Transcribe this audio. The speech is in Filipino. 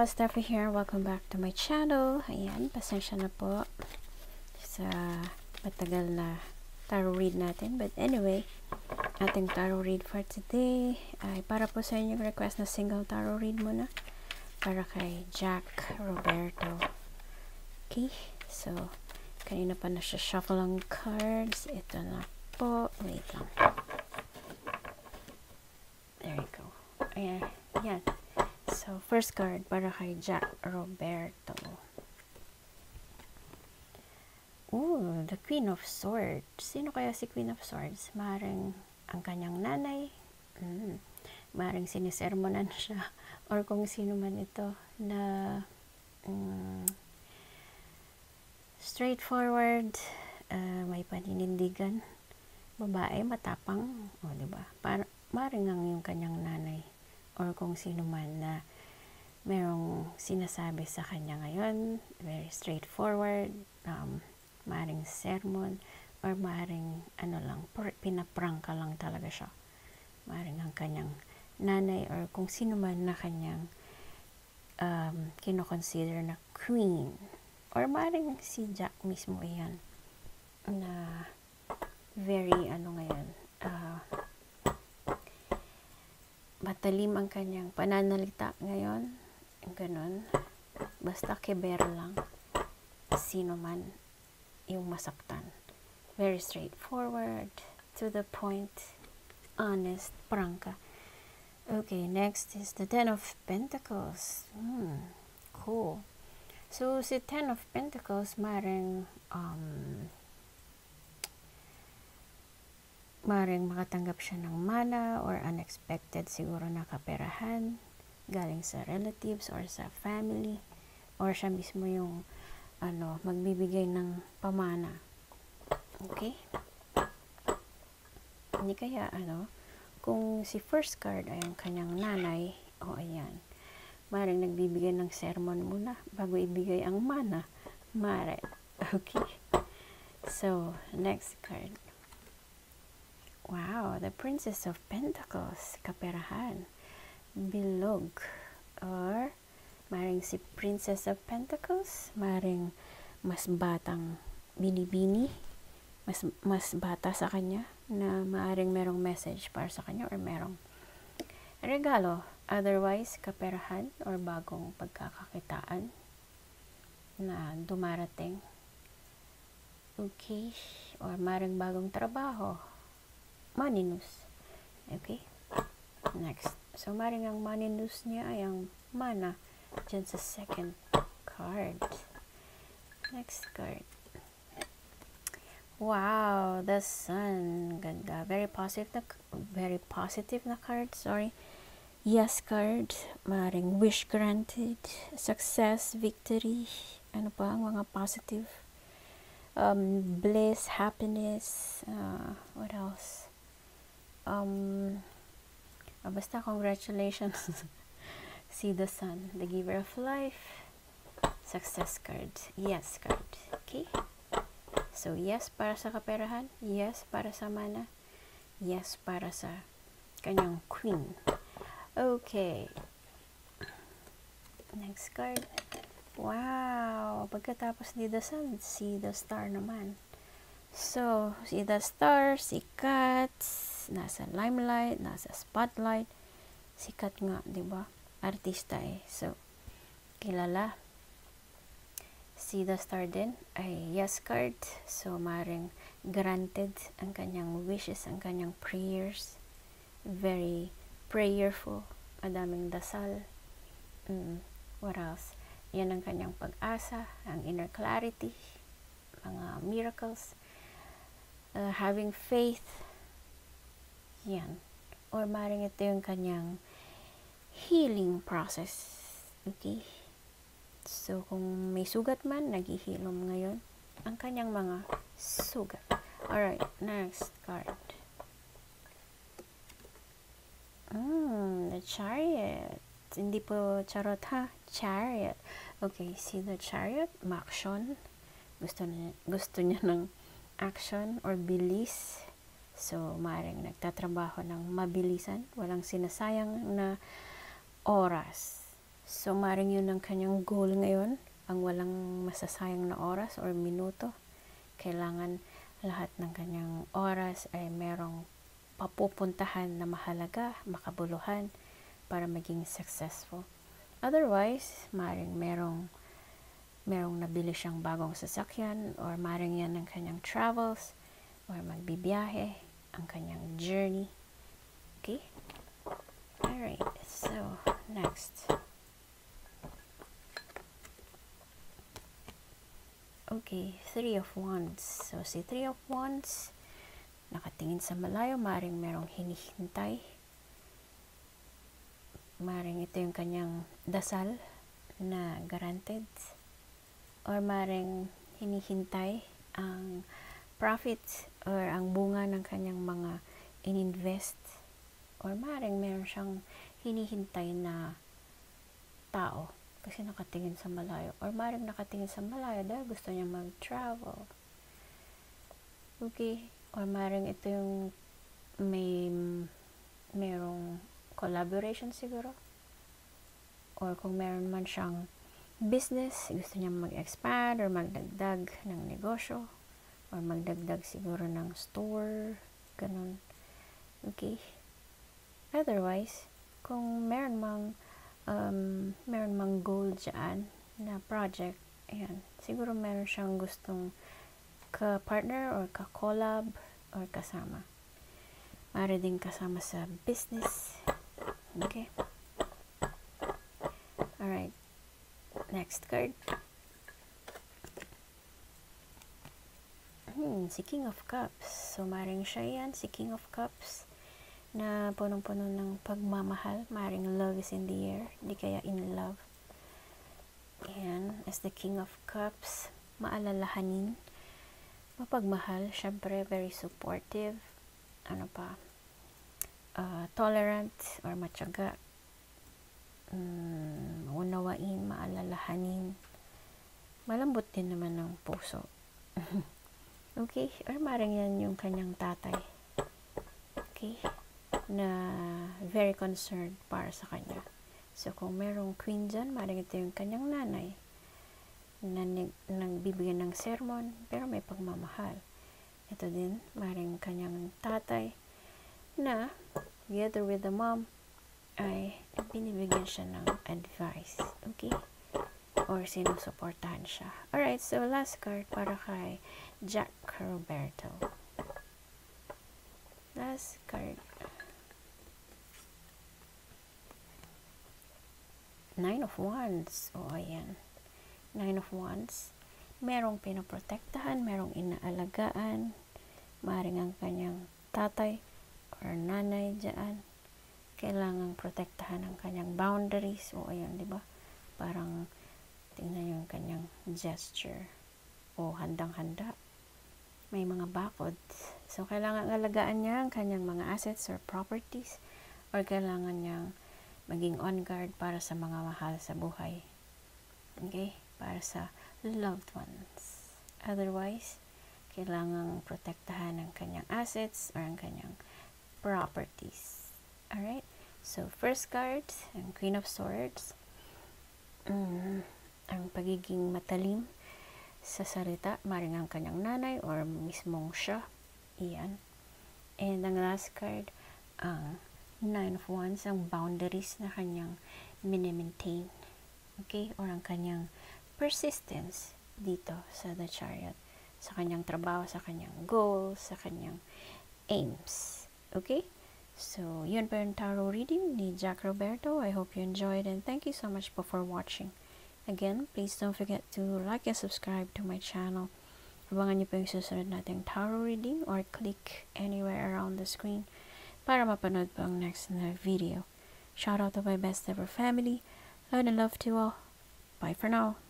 Steffi here. Welcome back to my channel. Ayan, pasensya na po sa matagal na tarot read natin. But anyway, ating tarot read for today ay para po sa inyong request na single tarot read muna para kay Jack Roberto. Okay, so kanina pa na siya shuffle ang cards. Ito na po. Wait lang. There you go. Ayan, yan. So, first card para kay Jack Roberto. Ooh, the Queen of Swords. Sino kaya si Queen of Swords? Maring ang kanyang nanay. Maring sinisermonan siya. Or kung sino man ito na straightforward, may paninindigan. Babae, matapang. O, diba? Maring ang yung kanyang nanay. Or kung sino man na merong sinasabi sa kanya ngayon, very straightforward, maring sermon, or maring ano lang, pinaprangka lang talaga siya. Maring ang kanyang nanay, or kung sino man na kanyang kinoconsider na queen. Or maring si Jack mismo iyan, na very ano ngayon, matalim ang kanyang pananalita ngayon. Ganon. Basta kebero lang. Sino man yung masaktan. Very straightforward, to the point, honest, prangka. Okay, next is the Ten of Pentacles. Cool. So, si Ten of Pentacles, maring makatanggap siya ng mana or unexpected siguro na kaperahan galing sa relatives or sa family, or siya mismo yung magbibigay ng pamana. Okay? Hindi kaya kung si first card ay ang kanyang nanay, ayan, maring nagbibigay ng sermon muna bago ibigay ang mana. Mare. Okay? So, next card. Wow, the Princess of Pentacles, kaperahan, bilog, or maring si Princess of Pentacles, maring mas batang binibini, mas bata sa kanya, na maring merong message para sa kanya or merong regalo, otherwise kaperahan or bagong pagkakakitaan na dumarating. Okay, or maring bagong trabaho, money news. Okay, next. So, maring ang money news niya ay ang mana dyan sa second card. Next card. Wow, the Sun. Ganda. Very positive na card. Sorry. Yes card. Maring wish granted. Success, victory. Ano pa ang mga positive? Bliss, happiness. What else? Basta congratulations. See the Sun, the giver of life. Success card. Yes card. Okay? So, yes para sa kaperahan. Yes para sa mana. Yes para sa kanyang queen. Okay. Next card. Wow! Pagkatapos ni the Sun, see the Star naman. So, see the Star, sikat, nasa limelight, nasa spotlight. Sikat nga, di ba? Artista eh. So, kilala. See the Star din ay yes card. So, maring granted ang kanyang wishes, ang kanyang prayers. Very prayerful. Madaming dasal. What else? Yan ang kanyang pag-asa, ang inner clarity, mga miracles, having faith. Yan. Or maring ito yung kanyang healing process. Okay? So, kung may sugat man, naghihilom ngayon ang kanyang mga sugat. Alright, next card. The Chariot. Hindi po charot ha. Chariot. Okay, see the Chariot. Action. Gusto niya ng action or bilis. So, maaaring nagtatrabaho ng mabilisan. Walang sinasayang na oras. So, maring yun ang kanyang goal ngayon, ang walang masasayang na oras or minuto. Kailangan lahat ng kanyang oras ay merong papupuntahan na mahalaga, makabuluhan, para maging successful. Otherwise, maring merong nabili siyang bagong sasakyan, or maring yan ang kanyang travels, or magbibiyahe, ang kanyang journey. Okay? Alright, so, next. Okay, Three of Wands. So, si Three of Wands, nakatingin sa malayo, maring merong hinihintay. Maring ito yung kanyang dasal na guaranteed. Or maring hinihintay ang profits or ang bunga ng kanyang mga ininvest. Or maring meron siyang hinihintay na tao kasi nakatingin sa malayo, or maring nakatingin sa malayo dahil gusto niya mag-travel. Okay? Or maring ito yung merong collaboration siguro, or kung meron man siyang business, gusto niya mag-expand or magdagdag ng negosyo, or magdagdag siguro ng store, ganun. Okay? Otherwise, kung meron mang goal dyan na project, ayan, siguro meron siyang gustong ka-partner or ka-collab or kasama. Mara din kasama sa business. Okay? Alright. Next card. Si King of Cups. So, maring siya yan, si King of Cups, na punong-puno ng pagmamahal. Maring love is in the air, di kaya in love. And as the King of Cups, maalalahanin, mapagmahal, syempre very supportive, tolerant or matyaga, unawain, maalalahanin, malambot din naman ng puso. Okay? Or maring yan yung kanyang tatay. Okay? Na very concerned para sa kanya. So, kung merong queen dyan, maring ito yung kanyang nanay na nagbibigyan ng sermon, pero may pagmamahal. Ito din, maring kanyang tatay na, together with the mom, ay binibigyan siya ng advice. Okay? Or sinusuportahan siya. Alright, so last card para kay Jack Roberto. Last card. Nine of Wands. O, ayan. Nine of Wands. Merong pinoprotektahan, merong inaalagaan. Maring ang kanyang tatay or nanay dyan. Kailangang protektahan ang kanyang boundaries. O, ayan, di ba? Parang, tingnan yung kanyang gesture. O, handang-handa. May mga bakod. So, kailangan alagaan niya ang kanyang mga assets or properties. Or kailangan niyang maging on guard para sa mga mahal sa buhay. Okay? Para sa loved ones. Otherwise, kailangang protektahan ang kanyang assets or ang kanyang properties. Alright? So, first card, ang Queen of Swords. Ang pagiging matalim sa salita, maring ang kanyang nanay or mismong siya. Iyan. And ang last card, ang Nine of Wands, ang boundaries na kanyang mini-maintain. Okay? Or ang kanyang persistence dito sa The Chariot. Sa kanyang trabaho, sa kanyang goals, sa kanyang aims. Okay? So, yun po yung tarot reading ni Jack Roberto. I hope you enjoyed and thank you so much po for watching. Again, please don't forget to like and subscribe to my channel. Abangan niyo po yung susunod nating tarot reading or click anywhere around the screen para mapanood po ang next na video. Shout out to my best ever family. Love and love to you all. Bye for now.